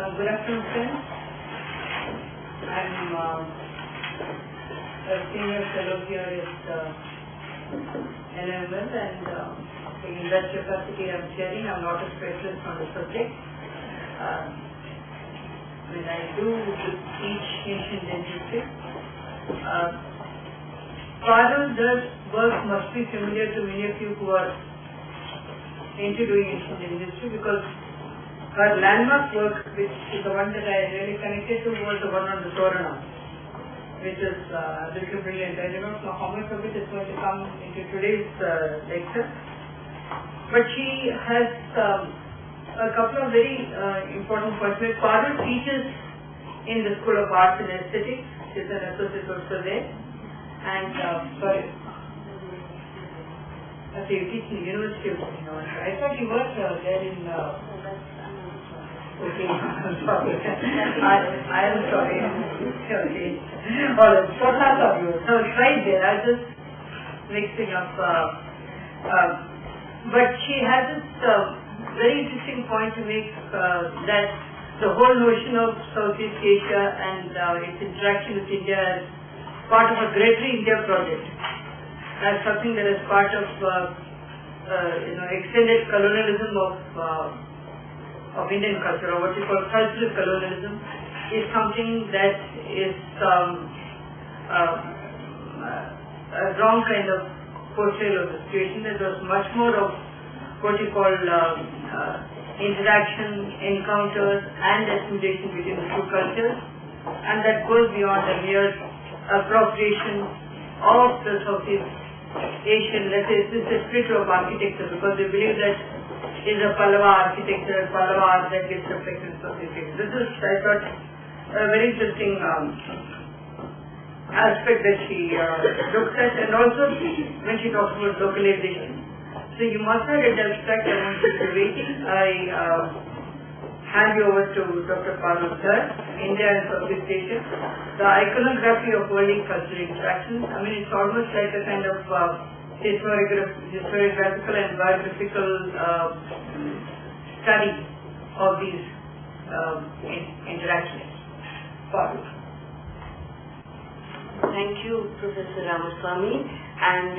Good afternoon, friends. I'm a senior fellow here at NML, and in that capacity I'm chairing. I'm not a specialist on the subject. I do teach ancient dentistry. Parul's work must be familiar to many of you who are into doing ancient dentistry, because her landmark work, which is the one that I really connected to, was the one on the Torana, which is absolutely brilliant. I don't know how much of it is going to come into today's lecture, but she has a couple of very important points. Parul teaches in the School of Arts and Aesthetics. She's an associate professor there. And so you teach in the University of Illinois. I thought you worked there in okay, I'm sorry. I am sorry. Okay. Well, so nice of you. So it's right there. I was just mixing up. But she has this very interesting point to make, that the whole notion of Southeast Asia and its interaction with India as part of a Greater India project, as something that is part of extended colonialism of Indian culture, or what we call cultural colonialism, is something that is a wrong kind of portrayal of the situation. There was much more of what you call interaction, encounters, and assimilation between the two cultures, and that goes beyond the mere appropriation of the Southeast Asian, let's say, this is spirit of architecture, because they believe that is a Pallava architecture, Pallava art that gets reflected in Southeast Asia. This is, I thought, a very interesting aspect that she looks at, and also when she talks about localization. So you must have read the abstract. I want you to be waiting. I hand you over to Dr. Parul, Dhar, India and Southeast Asia. The iconography of early cultural interactions. I mean, it's almost like a kind of historiographical and biographical study of these interactions. Parul. Thank you, Professor Ramaswamy, and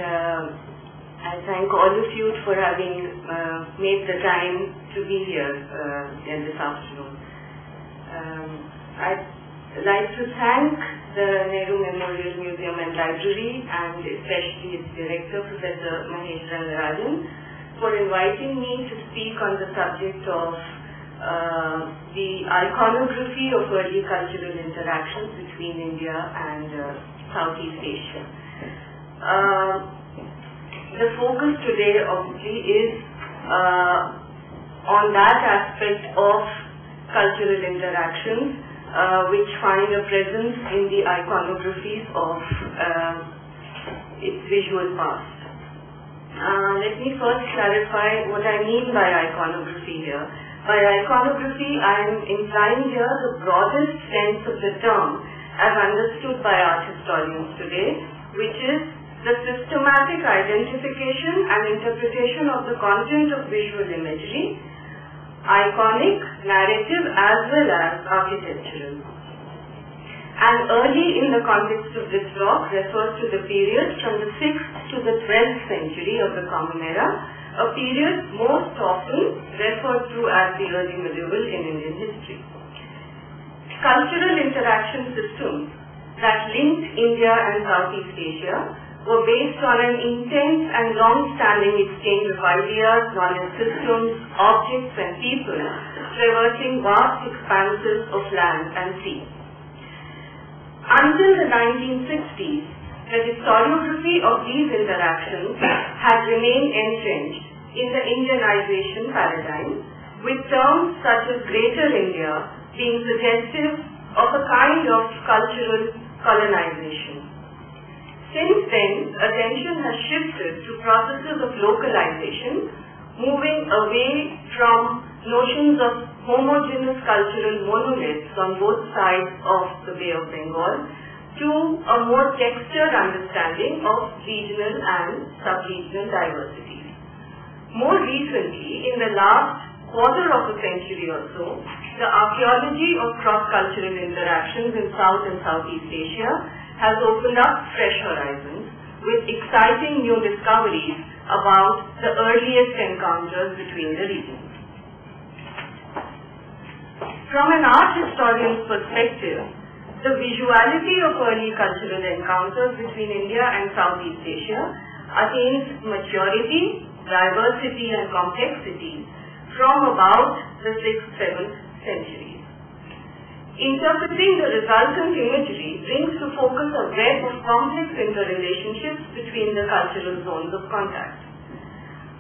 I thank all of you for having made the time to be here this afternoon. I'd like to thank the Meru Memorial Museum and Library, and especially its director, Professor Mahesh Rangarajan, for inviting me to speak on the subject of the iconography of early cultural interactions between India and Southeast Asia. The focus today obviously is on that aspect of cultural interactions which find a presence in the iconographies of its visual past. Let me first clarify what I mean by iconography here. By iconography, I am implying here the broadest sense of the term as understood by art historians today, which is the systematic identification and interpretation of the content of visual imagery, iconic, narrative, as well as architectural. And early in the context of this block refers to the period from the 6th to the 12th century of the Common Era, a period most often referred to as the early medieval in Indian history. Cultural interaction systems that linked India and Southeast Asia were based on an intense and long-standing exchange of ideas, knowledge systems, objects and people traversing vast expanses of land and sea. Until the 1960s, the historiography of these interactions had remained entrenched in the Indianization paradigm, with terms such as Greater India being suggestive of a kind of cultural colonization. Since then, attention has shifted to processes of localization, moving away from notions of homogeneous cultural monoliths on both sides of the Bay of Bengal to a more textured understanding of regional and sub-regional diversities. More recently, in the last quarter of a century or so, the archaeology of cross-cultural interactions in South and Southeast Asia has opened up fresh horizons with exciting new discoveries about the earliest encounters between the regions. From an art historian's perspective, the visuality of early cultural encounters between India and Southeast Asia attains maturity, diversity and complexity from about the 6th, 7th centuries. Interpreting the resultant imagery brings to focus a web of complex interrelationships between the cultural zones of contact.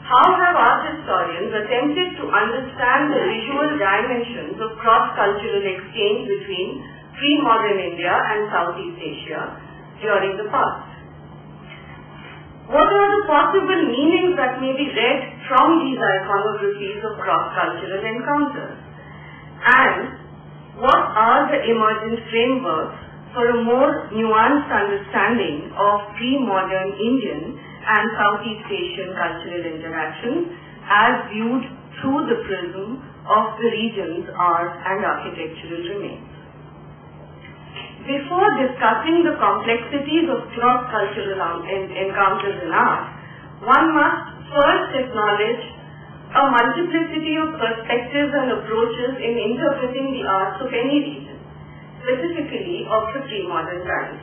How have art historians attempted to understand the visual dimensions of cross-cultural exchange between pre-modern India and Southeast Asia during the past? What are the possible meanings that may be read from these iconographies of cross-cultural encounters? And what are the emergent frameworks for a more nuanced understanding of pre-modern Indian and Southeast Asian cultural interactions as viewed through the prism of the region's art and architectural remains? Before discussing the complexities of cross-cultural encounters in art, one must first acknowledge a multiplicity of perspectives and approaches in interpreting the arts of any region, specifically of the pre-modern times.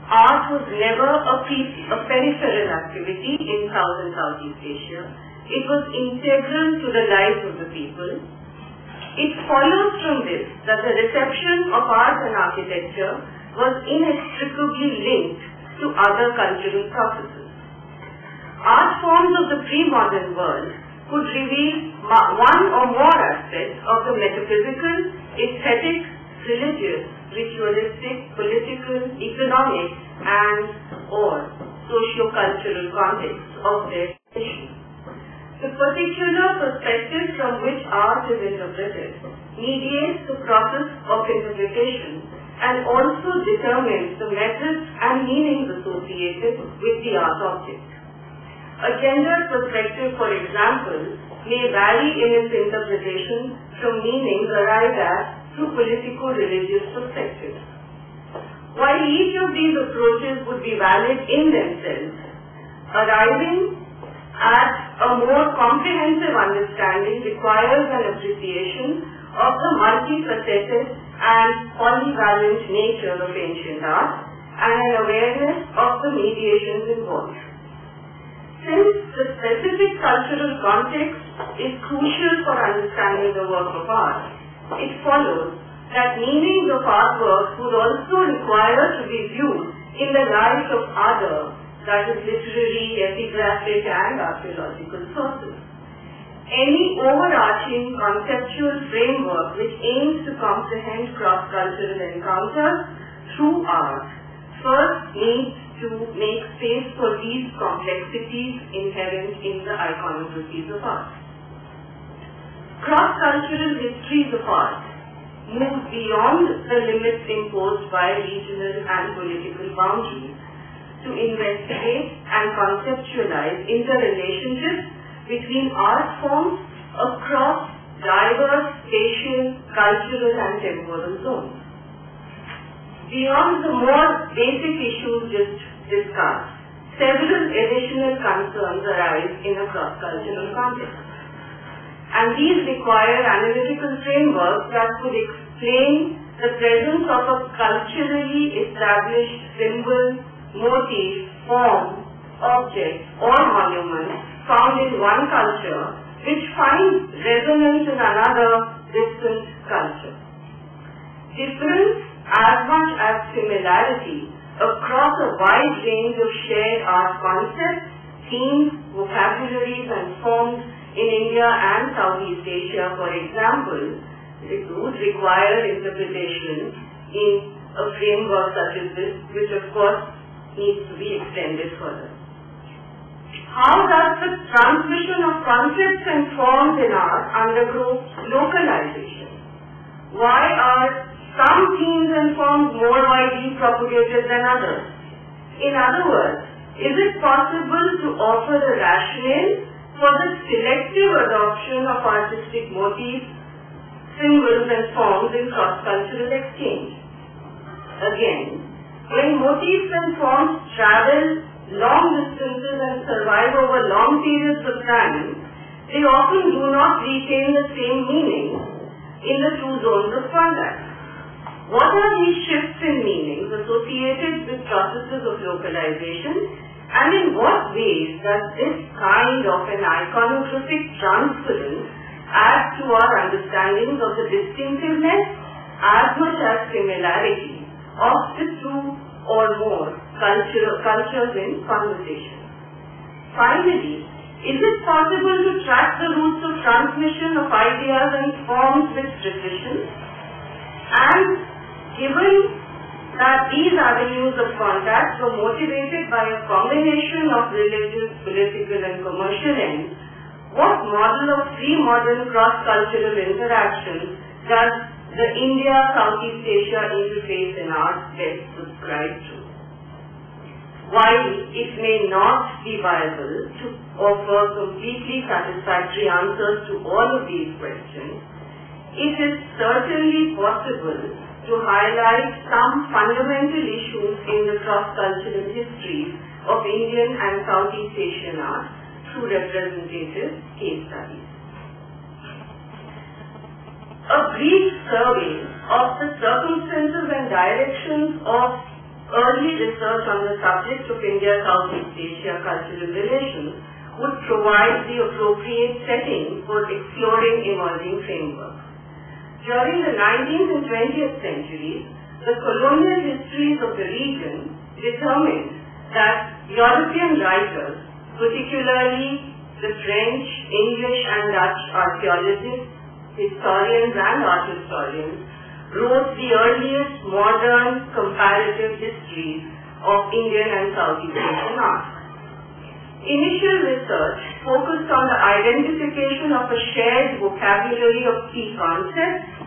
Art was never a peripheral activity in South and Southeast Asia. It was integral to the lives of the people. It follows from this that the reception of art and architecture was inextricably linked to other cultural processes. Art forms of the pre-modern world could reveal one or more aspects of the metaphysical, aesthetic, religious, ritualistic, political, economic, and/or socio-cultural context of their tradition. The particular perspective from which art is interpreted mediates the process of interpretation and also determines the methods and meanings associated with the art object. A gender perspective, for example, may vary in its interpretation from meanings arrived at through politico-religious perspectives. While each of these approaches would be valid in themselves, arriving at a more comprehensive understanding requires an appreciation of the multifaceted and polyvalent nature of ancient art and an awareness of the mediations involved. Since the specific cultural context is crucial for understanding the work of art, it follows that meanings of artworks would also require to be viewed in the light of other, that is literary, epigraphic and archaeological sources. Any overarching conceptual framework which aims to comprehend cross-cultural encounters through art first needs to make space for these complexities inherent in the iconographies of art. Cross-cultural histories of art move beyond the limits imposed by regional and political boundaries to investigate and conceptualize interrelationships between art forms across diverse spatial, cultural and temporal zones. Beyond the more basic issues just discussed, several additional concerns arise in a cross-cultural context. And these require analytical frameworks that could explain the presence of a culturally established symbol, motif, form, object or monument found in one culture which finds resonance in another distant culture. Difference as much as similarity across a wide range of shared art concepts, themes, vocabularies and forms in India and Southeast Asia, for example, it would require interpretation in a framework such as this, which of course needs to be extended further. How does the transmission of concepts and forms in art undergo localization? Why are some themes and forms more widely propagated than others? In other words, is it possible to offer a rationale for the selective adoption of artistic motifs, symbols and forms in cross-cultural exchange. Again, when motifs and forms travel long distances and survive over long periods of time, they often do not retain the same meaning in the two zones of contact. What are these shifts in meanings associated with processes of localization, and in what ways does this kind of an iconographic transference add to our understanding of the distinctiveness as much as similarity of the two or more cultures in conversation? Finally, is it possible to track the routes of transmission of ideas and forms with precision? And given that these avenues of contact were motivated by a combination of religious, political and commercial ends, what model of pre-modern cross-cultural interaction does the India-Southeast Asia interface in art best subscribe to? While it may not be viable to offer completely satisfactory answers to all of these questions, it is certainly possible to highlight some fundamental issues in the cross-cultural histories of Indian and Southeast Asian art through representative case studies. A brief survey of the circumstances and directions of early research on the subject of India-Southeast Asia cultural relations would provide the appropriate setting for exploring emerging frameworks. During the 19th and 20th centuries, the colonial histories of the region determined that European writers, particularly the French, English and Dutch archaeologists, historians and art historians, wrote the earliest modern comparative histories of Indian and Southeast Asian art. Initial research focused on the identification of a shared vocabulary of key concepts,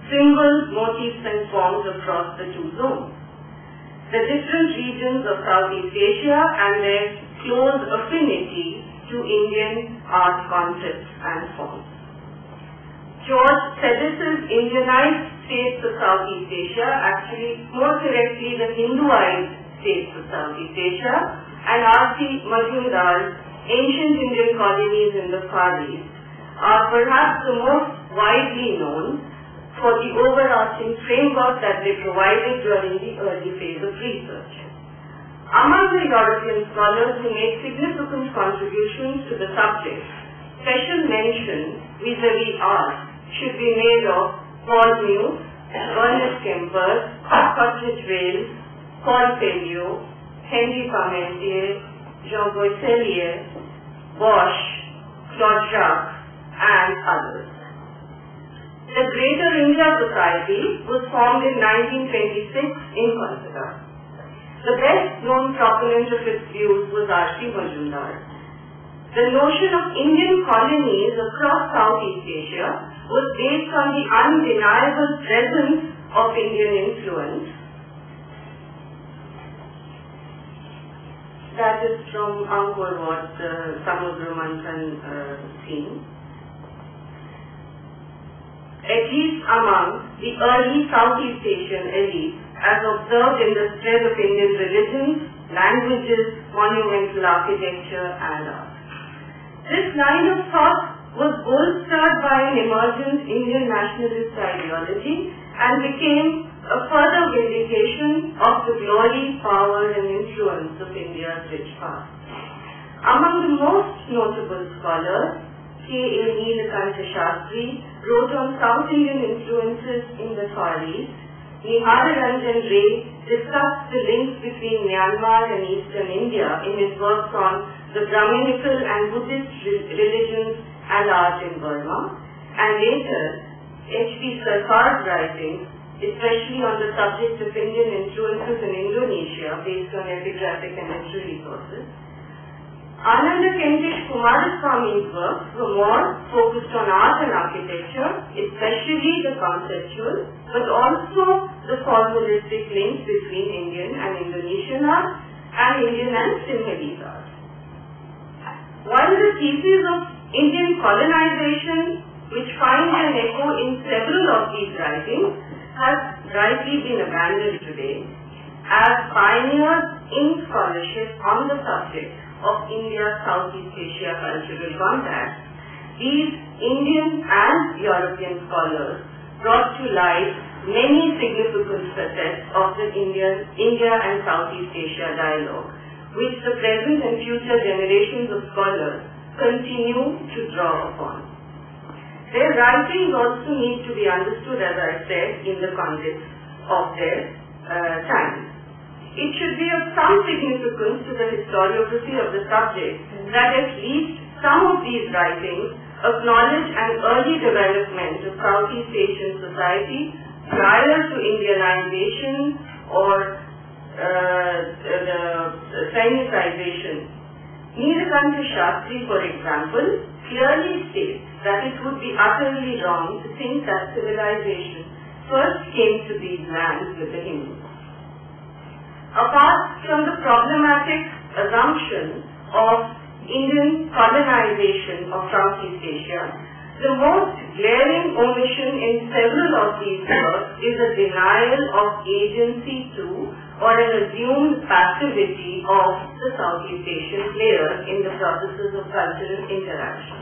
symbols, motifs and forms across the two zones, the different regions of Southeast Asia and their close affinity to Indian art concepts and forms. George Sedis's Indianized states of Southeast Asia, actually more correctly the Hinduized states of Southeast Asia, and R.C. Majumdar's ancient Indian colonies in the Far East, are perhaps the most widely known for the overarching framework that they provided during the early phase of research. Among the European scholars who made significant contributions to the subject, special mention vis-à-vis art should be made of Paul Mew, Ernest Kemper, Partridge Vale, Paul Pelliot, Henri Parmentier, Jean Boisselier, Bosch, Claude Jacques, and others. The Greater India Society was formed in 1926 in Kolkata. The best known proponent of its views was R.C. Majumdar. The notion of Indian colonies across Southeast Asia was based on the undeniable presence of Indian influence. That is from Angkor Wat, Samudra Manthan scene. At least among the early Southeast Asian elites, as observed in the spread of Indian religions, languages, monumental architecture, and art. This line of thought was bolstered by an emergent Indian nationalist ideology and became a further vindication of the glory, power, and influence of India's rich past. Among the most notable scholars, K.A. Neelakanta Shastri wrote on South Indian influences in the Far East. Nihara Ranjan Ray discussed the links between Myanmar and Eastern India in his works on the Brahminical and Buddhist religions and art in Burma, and later H.P. Sarkar's writings, especially on the subject of Indian influences in Indonesia based on epigraphic and literary sources. Ananda Kentish Kumaraswamy's works were more focused on art and architecture, especially the conceptual, but also the formalistic links between Indian and Indonesian art and Indian and Sinhalese art. While the thesis of Indian colonization, which finds an echo in several of these writings, has rightly been abandoned today, as pioneers in scholarship on the subject of India-Southeast Asia cultural contacts, these Indian and European scholars brought to light many significant facets of the India and Southeast Asia dialogue, which the present and future generations of scholars continue to draw upon. Their writings also need to be understood, as I said, in the context of their time. It should be of some significance to the historiography of the subject that at least some of these writings acknowledge an early development of Southeast Asian society prior to Indianization or the Sainicization. Neelakanta Shastri, for example, clearly states that it would be utterly wrong to think that civilization first came to these lands with the Hindus. Apart from the problematic assumption of Indian colonization of Southeast Asia, the most glaring omission in several of these works is a denial of agency to or an assumed passivity of the Southeast Asian players in the processes of cultural interaction.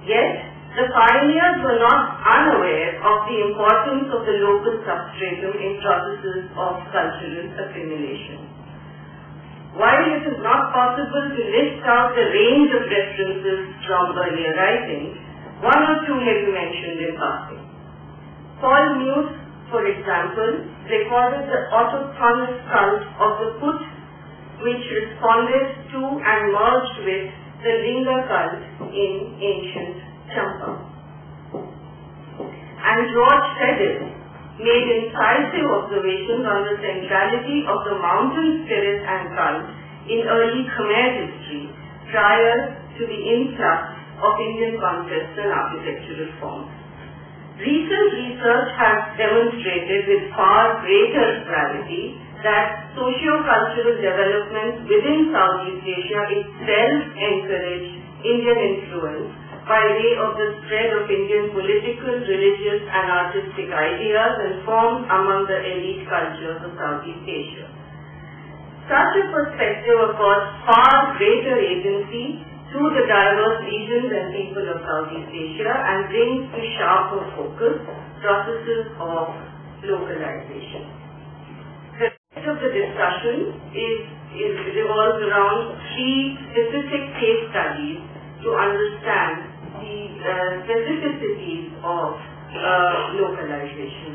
Yet, the pioneers were not unaware of the importance of the local substratum in processes of cultural assimilation. While it is not possible to list out the range of references from earlier writings, one or two may be mentioned in passing. Paul Muse, for example, recorded the autochthonous cult of the Put, which responded to and merged with the Linga cult in ancient Champa. And George Seddon made incisive observations on the centrality of the mountain spirit and cult in early Khmer history prior to the influx of Indian concepts and architectural forms. Recent research has demonstrated with far greater clarity that socio-cultural developments within Southeast Asia itself encouraged Indian influence by way of the spread of Indian political, religious and artistic ideas and forms among the elite cultures of Southeast Asia. Such a perspective affords far greater agency to the diverse regions and people of Southeast Asia and brings to sharper focus processes of localization. The rest of the discussion revolves around three specific case studies to understand the specificities of localization.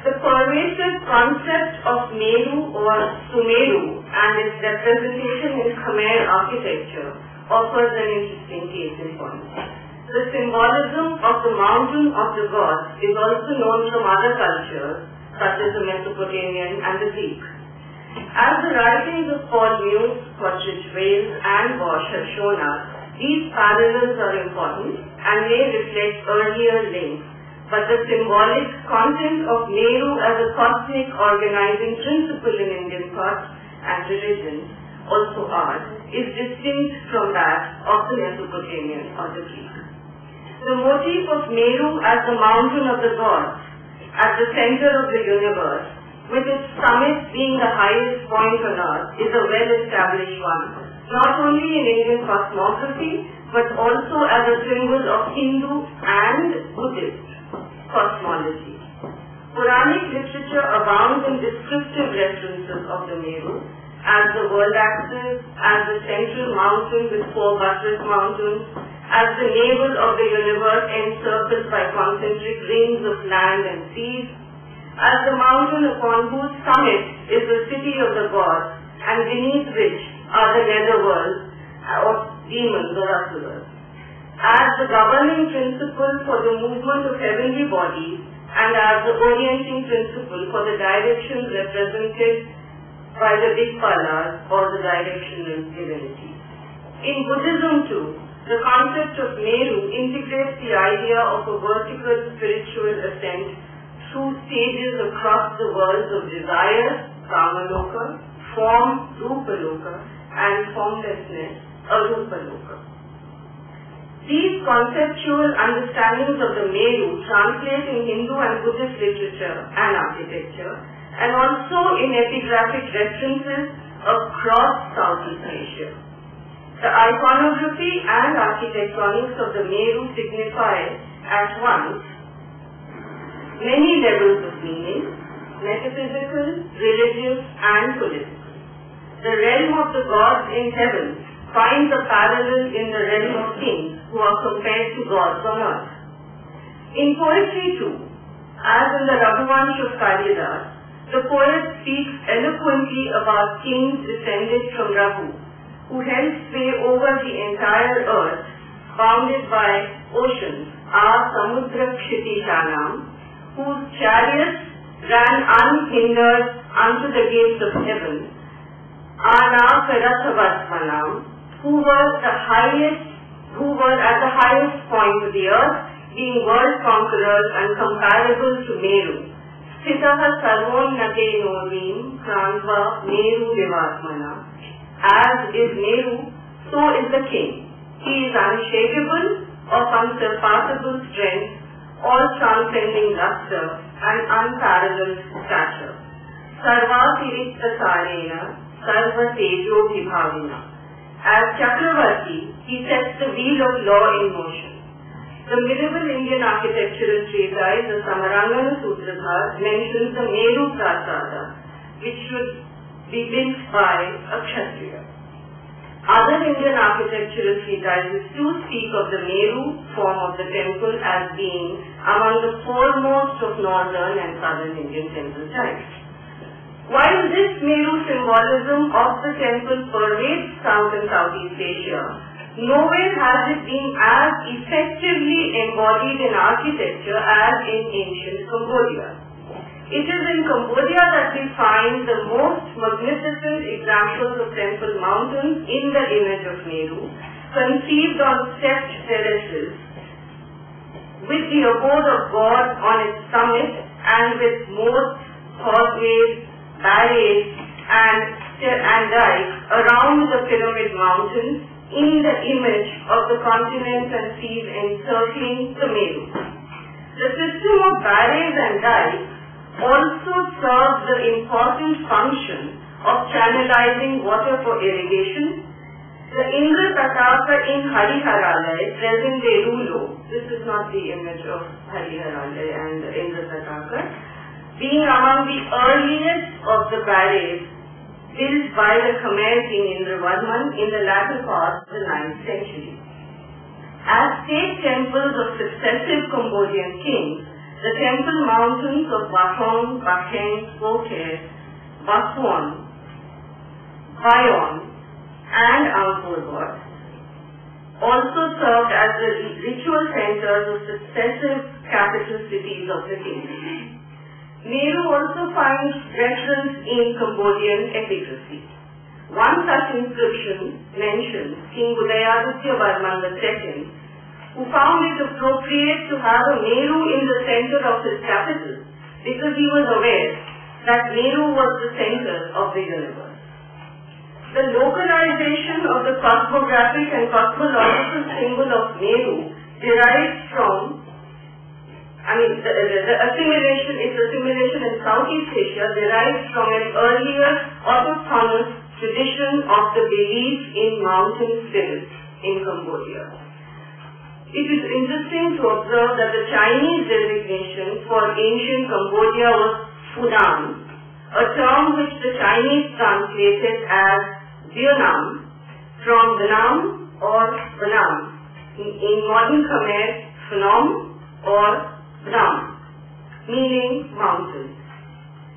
The pervasive concept of Meru or Sumeru and its representation in Khmer architecture offers an interesting case in point. The symbolism of the mountain of the gods is also known from other cultures such as the Mesopotamian and the Greek. As the writings of Paul Muse, Partridge Wales and Bosch have shown us, these parallels are important and may reflect earlier links, but the symbolic content of Meru as a cosmic organizing principle in Indian thought and religion, also art, is distinct from that of the Mesopotamian or the Greek. The motif of Meru as the mountain of the gods, at the center of the universe, with its summit being the highest point on earth, is a well-established one, not only in Indian cosmography, but also as a symbol of Hindu and Buddhist cosmology. Puranic literature abounds in descriptive references of the Meru as the world axis, as the central mountain with four buttress mountains, as the navel of the universe encircled by concentric rings of land and seas, as the mountain upon whose summit is the city of the gods, and beneath which are the netherworlds of demons or asuras, as the governing principle for the movement of heavenly bodies, and as the orienting principle for the directions represented by the Dikpalas or the directional divinities. In Buddhism too, the concept of Meru integrates the idea of a vertical spiritual ascent through stages across the worlds of desire, Kamaloka, form, Rupaloka, and formlessness, arupaloka. These conceptual understandings of the Meru translate in Hindu and Buddhist literature and architecture, and also in epigraphic references across Southeast Asia. The iconography and architectonics of the Meru signify at once many levels of meaning: metaphysical, religious, and political. The realm of the gods in heaven finds a parallel in the realm of kings who are compared to gods on earth. In poetry too, as in the Raghuvansh of Kalidas, the poet speaks eloquently about kings descended from Raghu, who held sway over the entire earth, bounded by oceans, samudra kshitishanam, whose chariots ran unhindered unto the gates of heaven, Anaparathavatmanam, who were at the highest point of the earth, being world conquerors and comparable to Meru. Sthitaha sarvon nate nodim krantva Meru devatmana. As is Meru, so is the king. He is unshakable, of unsurpassable strength, all-transcending luster, and unparalleled stature. Sarvatirikta sarena, sarva tejo vibhavina. As Chakravarti, he sets the wheel of law in motion. The medieval Indian architectural treatise, the Samarangana Sutradhar, mentions the Meru Prasada, which should be built by a Kshatriya. Other Indian architectural treatises too speak of the Meru form of the temple as being among the foremost of northern and southern Indian temple types. While this Meru symbolism of the temple pervades South and Southeast Asia, nowhere has it been as effectively embodied in architecture as in ancient Cambodia. It is in Cambodia that we find the most magnificent examples of temple mountains in the image of Meru, conceived on stepped terraces, with the abode of God on its summit and with moats, causeways, barracks and dikes around the pyramid mountains in the image of the continents and seas encircling the Meru. The system of barracks and dikes also serves the important function of channelizing water for irrigation. The Indra Tataka in Hariharalaya, present day Rulo, this is not the image of Hariharalaya and Indra Tataka, being among the earliest of the barracks built by the Khmer king Indravarman in the latter part of the 9th century. As state temples of successive Cambodian kings, the temple mountains of Bathong, Bakheng, Pokhet, Basuan, Bayon, and Angkor Wat also served as the ritual centers of successive capital cities of the kingdom. Meru also finds reference in Cambodian epigraphy. One such inscription mentions King Udayaditya Varman II, who found it appropriate to have a Meru in the center of his capital because he was aware that Meru was the center of the universe. The localization of the cosmographic and cosmological symbol of Meru derives from the assimilation in Southeast Asia derives from an earlier autochthonous tradition of the belief in mountain spirits in Cambodia. It is interesting to observe that the Chinese designation for ancient Cambodia was Funan, a term which the Chinese translated as Vietnam from Vietnam or Vietnam. In modern Khmer, Phnom or Ram, meaning mountains.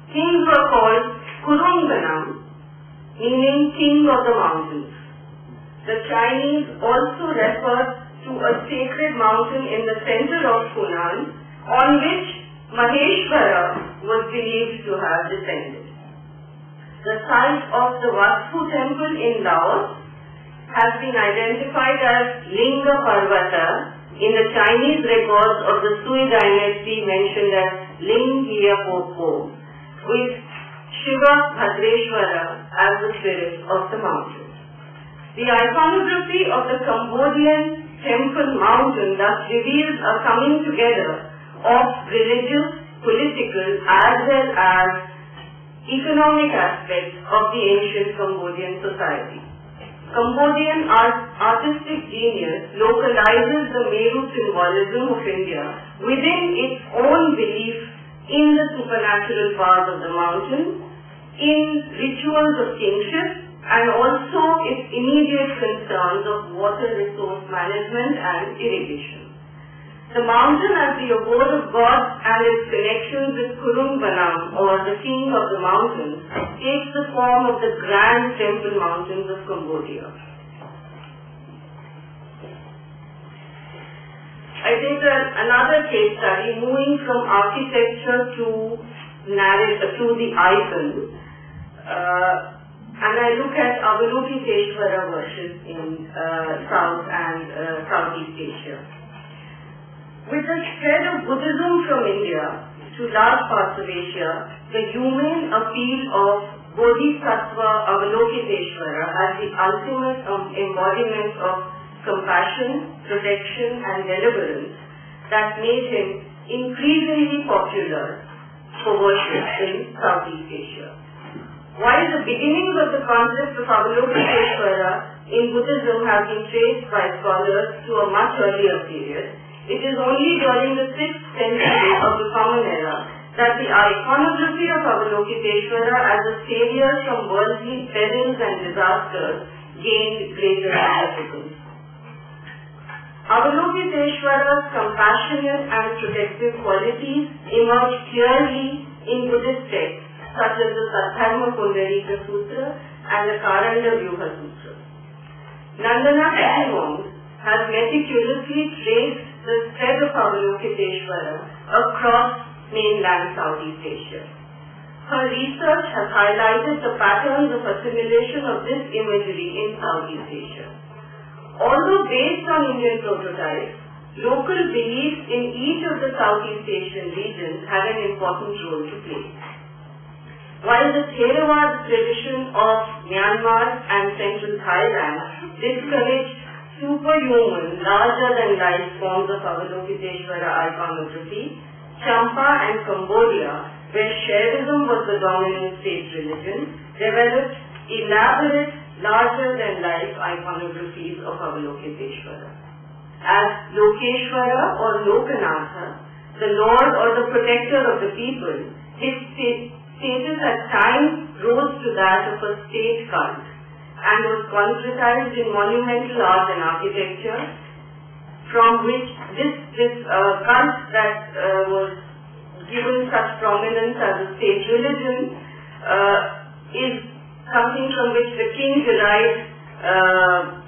Kings were called Kurunganam, meaning king of the mountains. The Chinese also refer to a sacred mountain in the center of Funan, on which Maheshvara was believed to have descended. The site of the Vastu temple in Laos has been identified as Linga Parvata in the Chinese records of the Sui dynasty mentioned as Ling Hiapopo, with Shiva Bhadreshwara as the spirit of the mountain. The iconography of the Cambodian temple mountain thus reveals a coming together of religious, political as well as economic aspects of the ancient Cambodian society. Cambodian artistic genius localizes the Meru symbolism of India within its own belief in the supernatural powers of the mountain, in rituals of kingship, and also its immediate concerns of water resource management and irrigation. The mountain as the abode of God and its connections with Kurung Banam, or the king of the mountains, takes the form of the grand temple mountains of Cambodia. I take another case study, moving from architecture to the icon, and I look at Avalokiteshvara worship in South and Southeast Asia. With the spread of Buddhism from India to large parts of Asia, the humane appeal of Bodhisattva Avalokiteshvara as the ultimate embodiment of compassion, protection and deliverance that made him increasingly popular for worship in Southeast Asia. While the beginnings of the concept of Avalokiteshvara in Buddhism have been traced by scholars to a much earlier period, it is only during the 6th century of the Common Era that the iconography of Avalokiteshvara as a savior from worldly perils and disasters gained greater significance. Avalokiteshvara's compassionate and protective qualities emerge clearly in Buddhist texts such as the Saddharma Pundarika Sutra and the Karanda Vyuha Sutra. Nandana Katiwong has meticulously traced the spread of Avalokiteshvara across mainland Southeast Asia. Her research has highlighted the patterns of assimilation of this imagery in Southeast Asia. Although based on Indian prototypes, local beliefs in each of the Southeast Asian regions had an important role to play. While the Theravada tradition of Myanmar and central Thailand discouraged superhuman, larger-than-life forms of Avalokiteshvara iconography, Champa and Cambodia, where Shaivism was the dominant state religion, developed elaborate, larger-than-life iconographies of Avalokiteshvara. As Lokeshvara or Lokanatha, the lord or the protector of the people, his status at times rose to that of a state cult, and was concretized in monumental art and architecture, from which this cult that was given such prominence as a state religion is something from which the king derives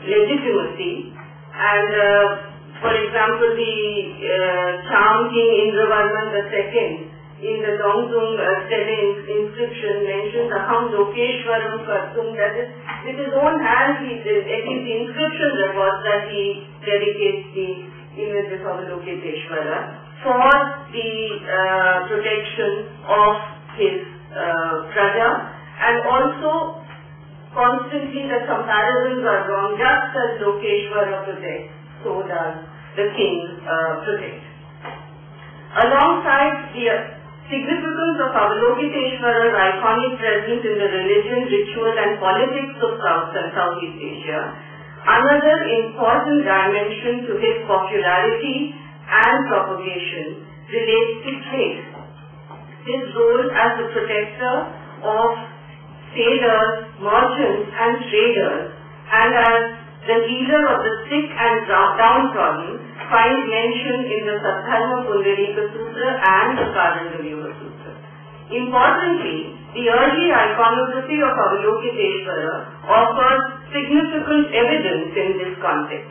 legitimacy. And for example, the Cham King Indravarman II in the Dongzung stele inscription mentions Aham Lokeshwaram Kartum, that is, with his own hands, at least the inscription records that he dedicates the image of Avalokiteshvara for the protection of his praja, and also constantly the comparisons are drawn, just as Lokeshwara protects, so does the king protect. Alongside the significance of Avalokiteshvara's iconic presence in the religion, ritual and politics of South and Southeast Asia, another important dimension to his popularity and propagation relates to trade. His role as the protector of sailors, merchants and traders, and as the leader of the sick and downtrodden, finds mention in the Saddharma Pundarika Sutra and the Karanda Vyuha Sutra. Importantly, the early iconography of Avalokiteshvara offers significant evidence in this context,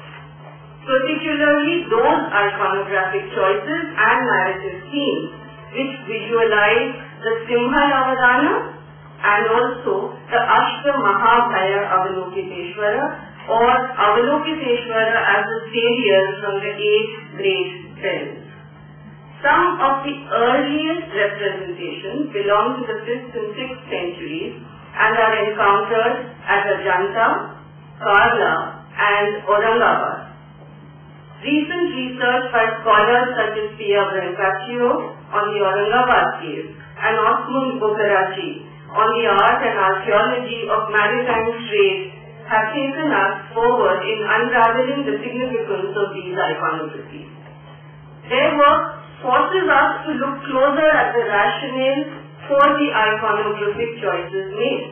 particularly those iconographic choices and narrative themes which visualize the Simha Avadana and also the Ashta Mahabhaya Avalokiteshvara, or Avalokiteshvara as the savior from the 8 great perils. Some of the earliest representations belong to the 5th and 6th centuries and are encountered at Ajanta, Karla, and Aurangabad. Recent research by scholars such as Pia Brancaccio on the Aurangabad case and Osman Bokharachi on the art and archaeology of maritime trade have taken us forward in unraveling the significance of these iconographies. Their work forces us to look closer at the rationale for the iconographic choices made.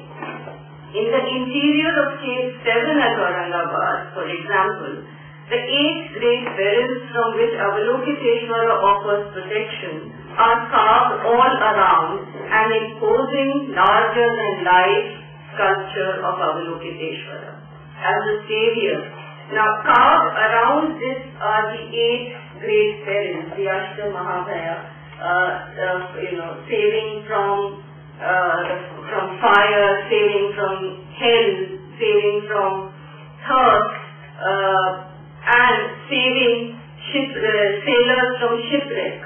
In the interior of Cave 7 at Aurangabad, for example, the 8 great barrels from which Avalokiteshvara offers protection are carved all around an imposing, larger-than-life sculpture of Avalokiteshvara as the savior. Now, carved around this are the 8 great barrels, the Ashta Mahabhaya, saving from fire, saving from hell, saving from thirst, and saving sailors from shipwreck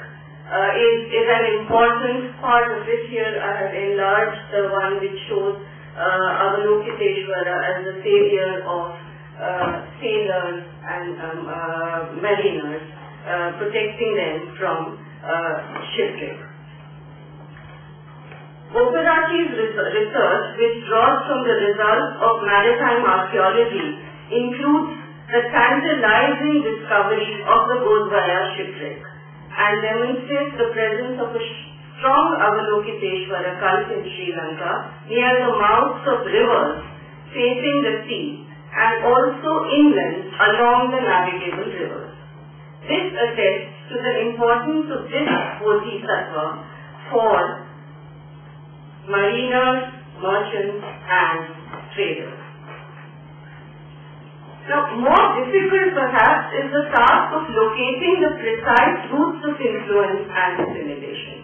is an important part of this. Here I have enlarged the one which shows Avalokiteshvara as the savior of sailors and mariners, protecting them from shipwreck. Bokharachi's research, which draws from the results of maritime archaeology, includes the tantalizing discovery of the Godhvaya shipwreck and demonstrates the presence of a strong Avalokiteshvara cult in Sri Lanka near the mouths of rivers facing the sea and also inland along the navigable rivers. This attests to the importance of this bodhisattva for mariners, merchants, and traders. Now, more difficult perhaps is the task of locating the precise routes of influence and assimilation.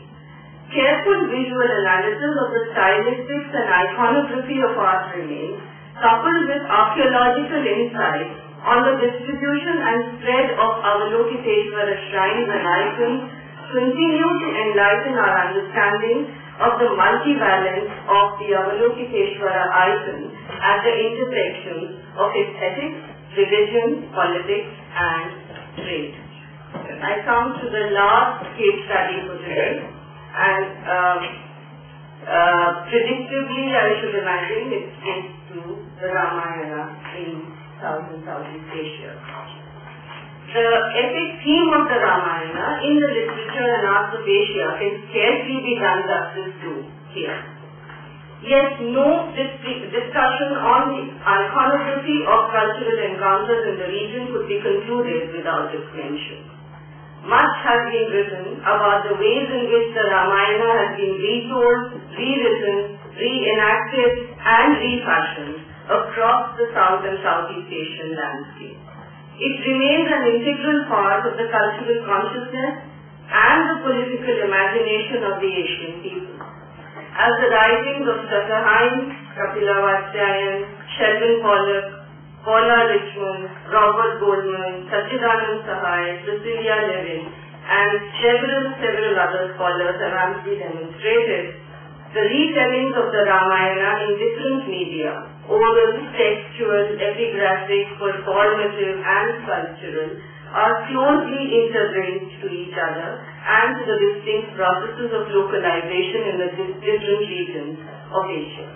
Careful visual analysis of the stylistics and iconography of art remains, coupled with archaeological insight on the distribution and spread of Avalokiteshvara shrines and icons, continue to enlighten our understanding of the multivalence of the Avalokiteshvara icon at the intersections of aesthetics, religion, politics, and trade. I come to the last case study for today, and predictably I should imagine it speaks to the Ramayana in South and Southeast Asia. The epic theme of the Ramayana in the literature and arts of Asia can scarcely be done justice to here. Yet no discussion on the iconography of cultural encounters in the region could be concluded without its mention. Much has been written about the ways in which the Ramayana has been retold, rewritten, reenacted, and refashioned across the South and Southeast Asian landscape. It remains an integral part of the cultural consciousness and the political imagination of the Asian people. As the writings of Dr. Hines, Kapila Vatsyayan, Sheldon Pollock, Paula Richmond, Robert Goldman, Sachidanand Sahai, Cecilia Levin, and several other scholars have amply demonstrated, the retellings of the Ramayana in different media, oral, textual, epigraphic, performative, and sculptural, are closely interlinked to each other and to the distinct processes of localization in the different regions of Asia.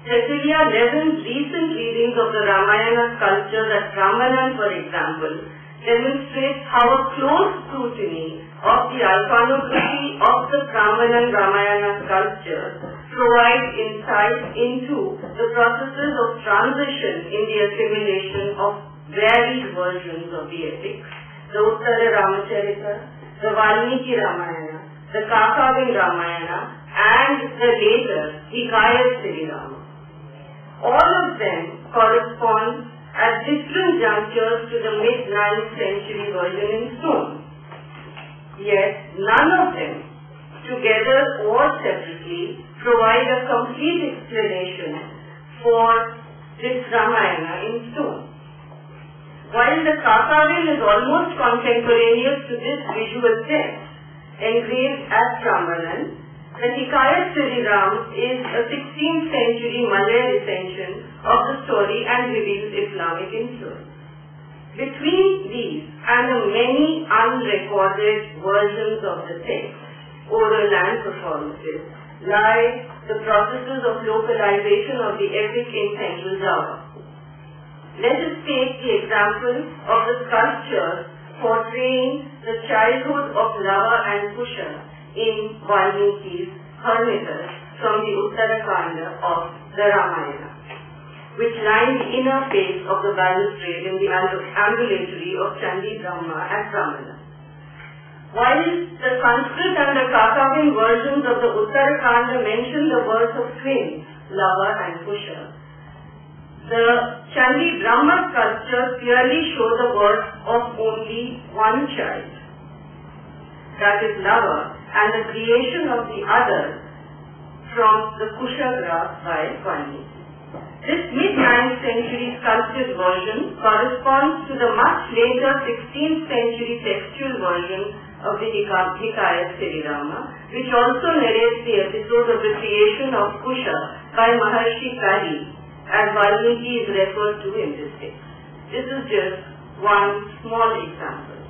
Cecilia Levin's recent readings of the Ramayana sculptures at Ramanan, for example, demonstrates how a close scrutiny of the iconography of the Ramanan Ramayana sculpture provides insight into the processes of transition in the assimilation of varied versions of the epics, the Uttara Ramacharita, the Valmiki Ramayana, the Kakavin Ramayana, and the later Hikayat Sri Rama. All of them correspond at different junctures to the mid-9th century version in stone. Yet none of them, together or separately, provide a complete explanation for this Ramayana in stone. While the Kakavin is almost contemporaneous to this visual text, engraved at Ramanan, The Hikayat Sri Ram is a 16th century Malay recension of the story and reveals Islamic influence. Between these and the many unrecorded versions of the text, oral and performances, lie the processes of localization of the epic in Central Java. Let us take the example of the sculptures portraying the childhood of Lava and Kusha in Valmiki's Hermitage from the Uttarakanda of the Ramayana, which line the inner face of the balustrade in the ambulatory of Chandi Brahma at Brahmana. While the Sanskrit and the Kakavin versions of the Uttarakanda mention the birth of twins, Lava and Kusha, the Chandi Brahma sculptures clearly show the birth of only one child, that is Lava, and the creation of the other from the Kusha graph by Valmiki. This mid-9th century sculpted version corresponds to the much later 16th century textual version of the Hikayat Sri Rama, which also narrates the episode of the creation of Kusha by Maharshi Kari, as Valmiki is referred to in this text. This is just one small example.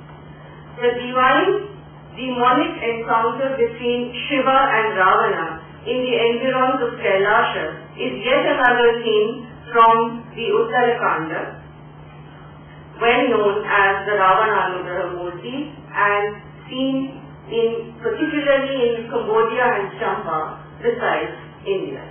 The divine demonic encounter between Shiva and Ravana in the environs of Kailasha is yet another theme from the Uttarakanda, well known as the Ravana Anugraha Murti, and seen particularly in Cambodia and Champa, besides India.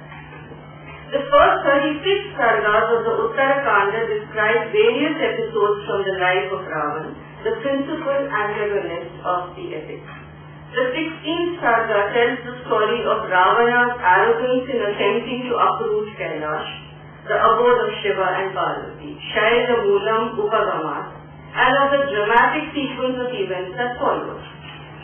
The first 36 sargas of the Uttarakanda describe various episodes from the life of Ravan, the principal antagonist of the epic. The 16th sarga tells the story of Ravana's arrogance in attempting to uproot Kailash, the abode of Shiva and Parvati, Shaila Moolam Upagamat, and of the dramatic sequence of events that followed.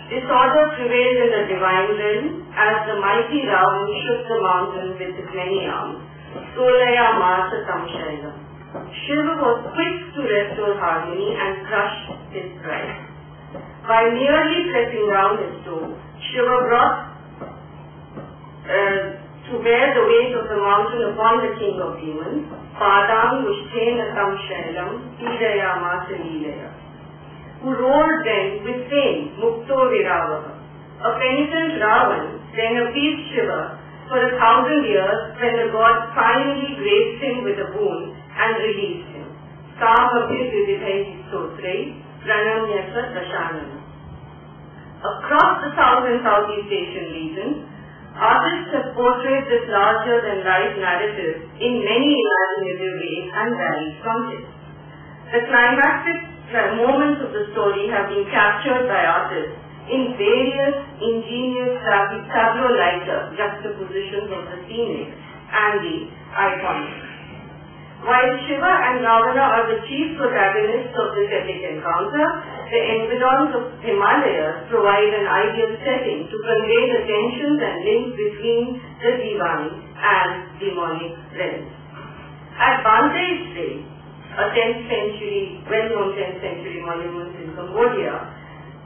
Disorder prevailed in the divine realm as the mighty Ravan shook the mountain with his many arms. Solaya Masa Tamshaila. Shiva was quick to restore harmony and crush his pride. By merely pressing down his toe, Shiva brought to bear the weight of the mountain upon the king of demons, Padam Mushtena Tamshailam, Hidaya Masa Leelaya, who rolled then with fame, Mukto Viravaha. A penitent Ravan then appeased Shiva for 1,000 years when the god finally graced him with a boon and released him. Across the South and Southeast Asian regions, artists have portrayed this larger-than-life narrative in many imaginative ways and varied contexts. The climactic moments of the story have been captured by artists in various ingenious tableau-like juxtapositions of the scenic and the iconic. While Shiva and Ravana are the chief protagonists of this epic encounter, the environs of Himalayas provide an ideal setting to convey the tensions and links between the divine and demonic realms. At Bandai's place, a 10th century, well-known 10th century monument in Cambodia,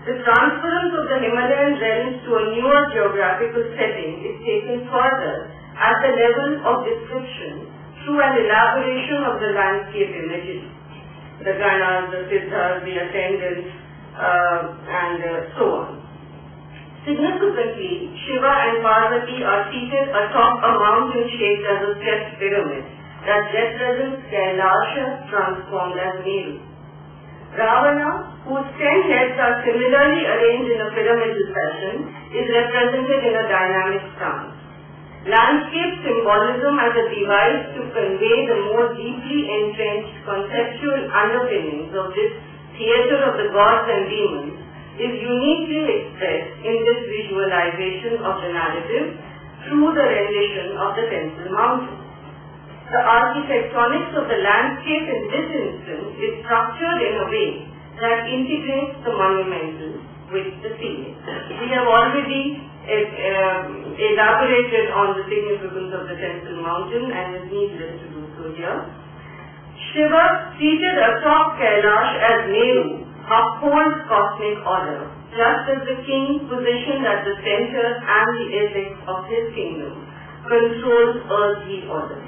the transference of the Himalayan realms to a newer geographical setting is taken further at the level of description through an elaboration of the landscape images, the ganas, the siddhas, the attendants, and so on. Significantly, Shiva and Parvati are seated atop a mountain shaped as a stepped pyramid that represents Kailasha transformed as Meru. Ravana, whose 10 heads are similarly arranged in a pyramidal fashion, is represented in a dynamic stance. Landscape symbolism as a device to convey the more deeply entrenched conceptual underpinnings of this theatre of the gods and demons is uniquely expressed in this visualization of the narrative through the rendition of the temple mountain. The architectonics of the landscape in this instance is structured in a way that integrates the monumental with the scenic. We have already elaborated on the significance of the temple mountain and is needless to do so here. Shiva, seated atop Kailash as Meru, upholds cosmic order, just as the king positioned at the center and the apex of his kingdom controls earthly order.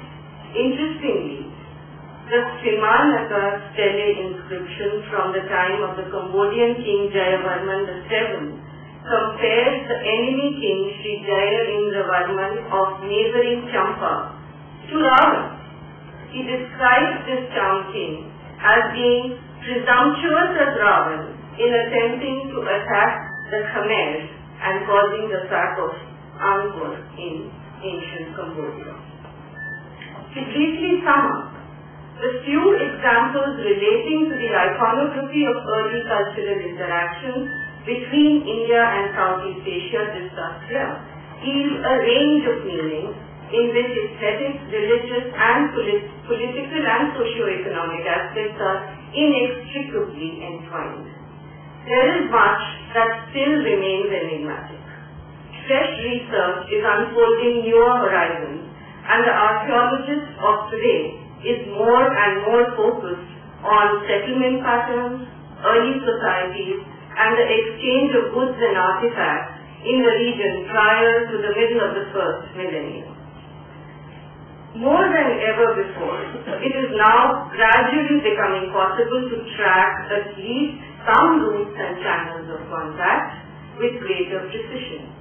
Interestingly, the Srimanaka stele inscription from the time of the Cambodian king Jayavarman VII compares the enemy king Sri Jayaindravarman of neighboring Champa to Ravana. He describes this town king as being presumptuous as Ravana in attempting to attack the Khmers and causing the sack of Angkor in ancient Cambodia. To briefly sum up, the few examples relating to the iconography of early cultural interactions between India and Southeast Asia discussed here yield a range of meanings in which aesthetic, religious and political and socio-economic aspects are inextricably entwined. There is much that still remains enigmatic. Fresh research is unfolding newer horizons, and the archaeologist of today is more and more focused on settlement patterns, early societies, and the exchange of goods and artifacts in the region prior to the middle of the first millennium. More than ever before, it is now gradually becoming possible to track at least some routes and channels of contact with greater precision.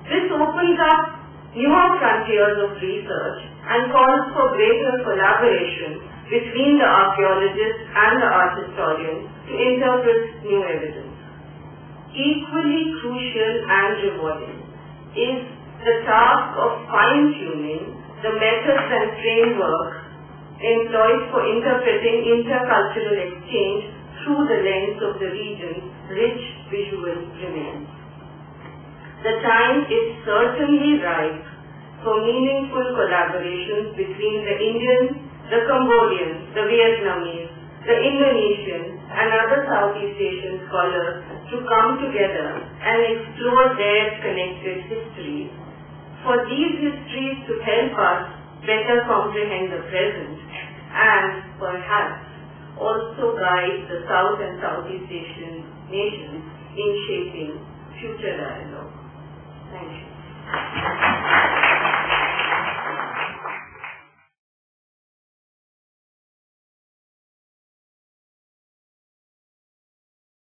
This opens up newer frontiers of research and calls for greater collaboration between the archaeologists and the art historians to interpret new evidence. Equally crucial and rewarding is the task of fine-tuning the methods and framework employed for interpreting intercultural exchange through the lens of the region's rich visual remains. The time is certainly ripe for meaningful collaborations between the Indian, the Cambodian, the Vietnamese, the Indonesian and other Southeast Asian scholars to come together and explore their connected histories. For these histories to help us better comprehend the present and perhaps also guide the South and Southeast Asian nations in shaping future dialogue. Thank you.